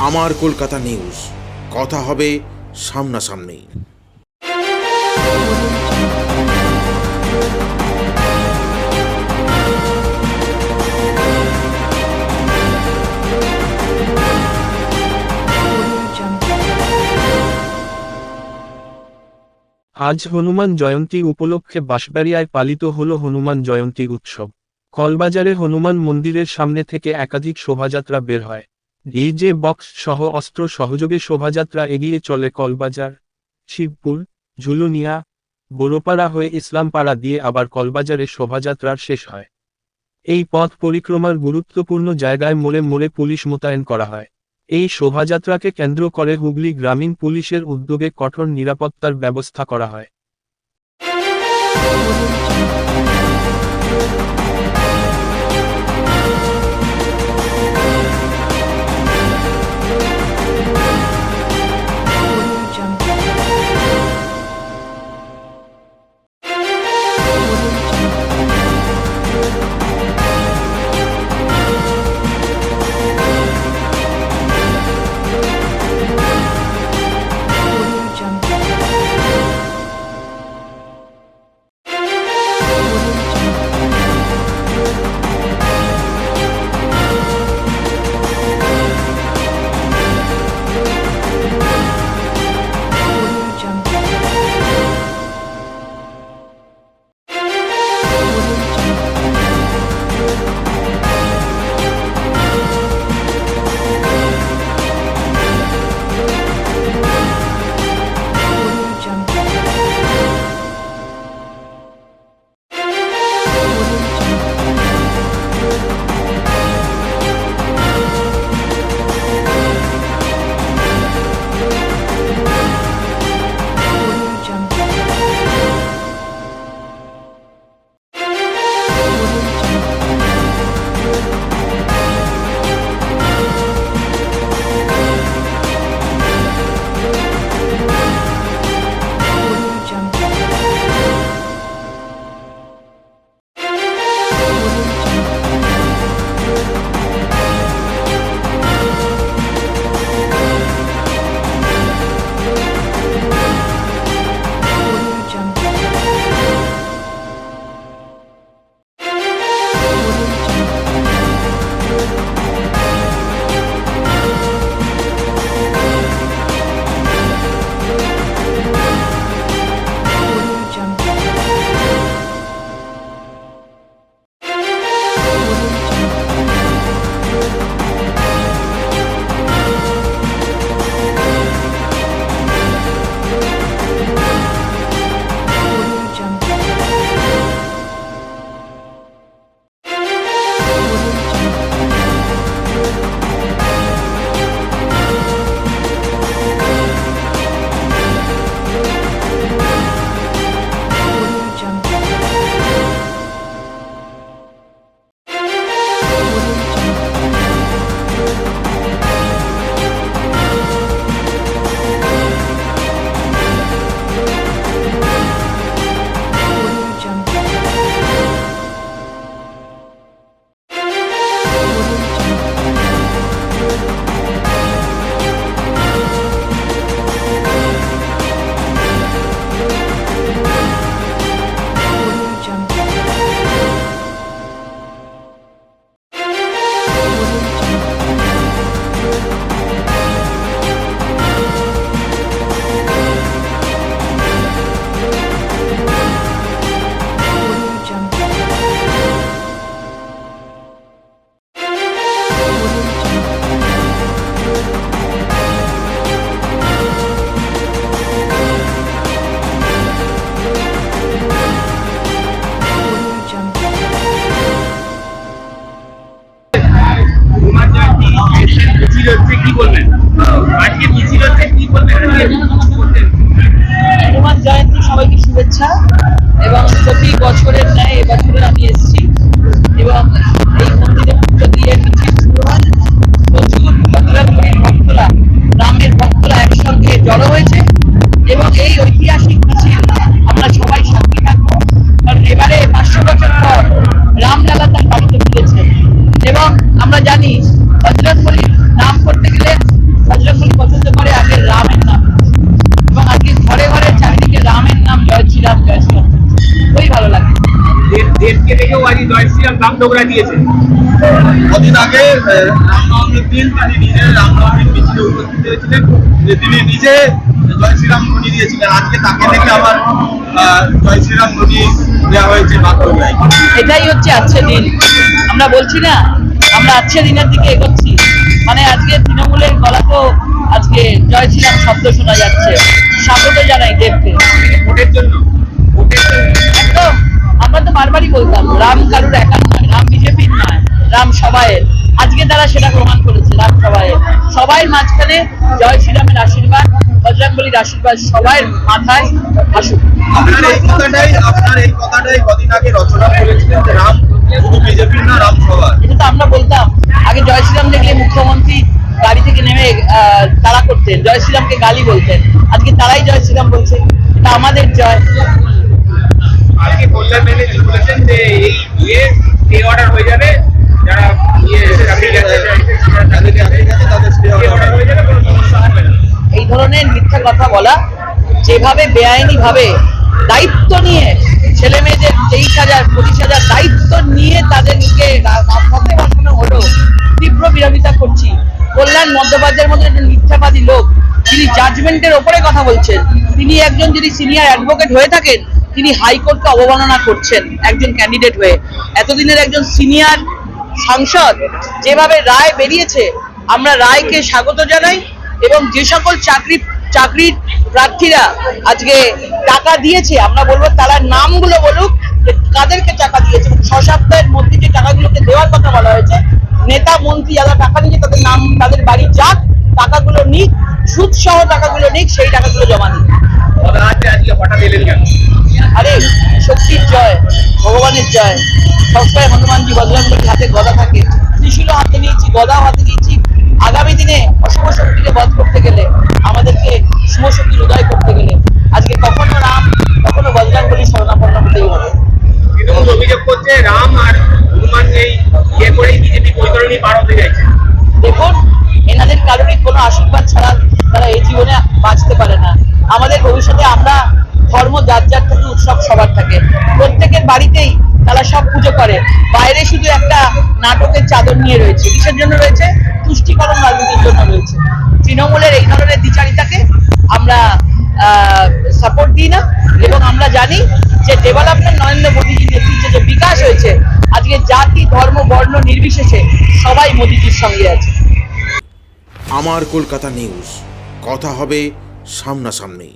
আমার কলকাতা নিউজ, কথা হবে সামনাসামনি। আজ হনুমান জয়ন্তী উপলক্ষে বাঁশবাড়িয়ায় পালিত হল হনুমান জয়ন্তী উৎসব। কলবাজারে হনুমান মন্দিরের সামনে থেকে একাধিক শোভাযাত্রা বের হয়। ডিজে বক্স সহ অস্ত্র সহযোগে শোভাযাত্রা এগিয়ে চলে কলবাজার, শিবপুর, ঝুলুনিয়া, বড়পাড়া হয়ে ইসলামপাড়া দিয়ে আবার কলবাজারে শোভাযাত্রার শেষ হয়। এই পথ পরিক্রমার গুরুত্বপূর্ণ জায়গায় মোড়ে মোড়ে পুলিশ মোতায়েন করা হয়। এই শোভাযাত্রাকে কেন্দ্র করে হুগলি গ্রামীণ পুলিশের উদ্যোগে কঠোর নিরাপত্তার ব্যবস্থা করা হয়। হনুমান জয়ন্তী সবাইকে শুভেচ্ছা এবং প্রতি বছরের ন্যায় এবছরে আমি এসেছি এবং এই মন্দিরে পুজো দিয়ে মিছিল শুরু হয়। প্রচুর ভক্তরা, রামের ভক্তরা একসঙ্গে জড়ো হয়েছে এবং এই ঐতিহাসিক মিছিল আমরা সবাই সাক্ষী থাকবো, কারণ এবারে 500 বছর পর রামলালা তার বাড়িতে ফিরেছে এবং আমরা জানি হজরত বলির নাম করতে গেলে উদ্যোগরা নিয়েছে। কদিন আগে রামনবমীর দিন তিনি নিজে রামনবমীর মিছিলে উপস্থিত হয়েছিলেন, যে তিনি নিজে জয় শ্রীরাম ধ্বনি দিয়েছিলেন। আজকে তাকে দেখে আবার জয় শ্রীরাম ধ্বনি দেওয়া হয়েছে বাগবাড়িয়ায়। এটাই হচ্ছে আজকের দিন। আমরা বলছি না আমরা আজকের দিনের দিকে এগোচ্ছি, মানে আজকে তৃণমূলের গলাতেও আজকে জয় শ্রীরাম শব্দ শোনা যাচ্ছে। স্বাগত জানাই দেবকে ভোটের জন্য একদম। আমরা তো বারবারই বলতাম রাম কারুর একার নয়, রাম বিজেপির নয়, রাম সবাইয়ের। আজকে তারা সেটা প্রমাণ করেছে, রাম সবাইয়ের। সবাই মাঝখানে জয় শ্রীরামের আশীর্বাদ, বজরংবলীর আশীর্বাদ সবাই মাথায় আসুক। আপনার এই কথাটাই কদিন আগে রচনা বলেছিলেন যে রাম শুধু বিজেপির না, রাম সবার। এটা তো আমরা বলতাম। আগে জয় শ্রীরাম দেখলে মুখ্যমন্ত্রী গাড়ি থেকে নেমে তাড়া করতেন, জয় শ্রীরামকে গালি বলতেন। আজকে তারাই জয় শ্রীরাম বলছে, এটা আমাদের জয়। আজকে কল্যাণ ব্যানার্জি বলেছেন যে এই ইয়ে স্টে অর্ডার হয়ে যাবে, যারা তাদের স্টে অর্ডার হয়ে যাবে, কোনো সমস্যা হবে না। এই ধরনের মিথ্যা কথা বলা, যেভাবে বেআইনি ভাবে দায়িত্ব নিয়ে ছেলে মেয়েদের 23,000-25,000 দায়িত্ব নিয়ে তাদেরকে রাজপথে বসানো হলো, তীব্র বিরোধিতা করছি। কল্যাণ বন্দ্যোপাধ্যায়ের মতো একজন মিথ্যাবাদী লোক, যিনি জাজমেন্টের ওপরে কথা বলছেন, তিনি একজন যদি সিনিয়র অ্যাডভোকেট হয়ে থাকেন, তিনি হাইকোর্টকে অবমাননা করছেন একজন ক্যান্ডিডেট হয়ে। এতদিনের একজন সিনিয়র সাংসদ, যেভাবে রায় বেরিয়েছে আমরা রায়কে স্বাগত জানাই। এবং যে সকল চাকরির প্রার্থীরা আজকে টাকা দিয়েছে, আমরা বলবো তারা নামগুলো বলুক যে কাদেরকে টাকা দিয়েছে। 6 সপ্তাহের মধ্যে যে টাকাগুলোকে দেওয়ার কথা বলা হয়েছে, নেতা মন্ত্রী যারা টাকা নিয়েছে তাদের নাম, তাদের বাড়ি যাক, টাকাগুলো নিক, সুদ সহ টাকাগুলো নিক, সেই টাকাগুলো জমা নিক। আজকে হঠাৎ এলেন কেন? আরে শক্তির জয়, ভগবানের জয়। সবসময় হনুমানজি বজরংবলীর হাতে গদা থাকে, ত্রিশূলও হাতে নিয়েছি, গদাও হাতে নিয়েছি। আগামী দিনে অশুভ শক্তিকে বধ করতে গেলে, আমাদেরকে শুভ শক্তির উদয় করতে গেলে আজকে কখনো রাম কখনো বজরংবলীর শরণাপন্ন হতেই হবে। তৃণমূল অভিযোগ করছে রাম আর হনুমান এই ইয়ে করেই বিজেপি বৈতরণী পার হতে চাইছে। দেখুন, এনাদের কারোরই কোনো আশীর্বাদ ছাড়া তারা এই জীবনে বাঁচতে পারে না। আমাদের ভবিষ্যতে আমরা ধর্ম যার যার থাকে, উৎসব সবার থাকে, প্রত্যেকের বাড়িতেই তারা সব পুজো করে। বাইরে শুধু একটা নাটকের চাদর নিয়ে রয়েছে। কিসের জন্য রয়েছে? তুষ্টিকরণ রাজনীতির জন্য রয়েছে। তৃণমূলের এই ধরনের দ্বিচারিতাকে আমরা সাপোর্ট দিই না, এবং আমরা জানি যে ডেভেলপমেন্ট নরেন্দ্র মোদীজির নেতৃত্বে যে বিকাশ হয়েছে, আজকে জাতি ধর্ম বর্ণ নির্বিশেষে সবাই মোদীজির সঙ্গে আছে। আমার কলকাতা নিউজ, কথা হবে সামনাসামনি।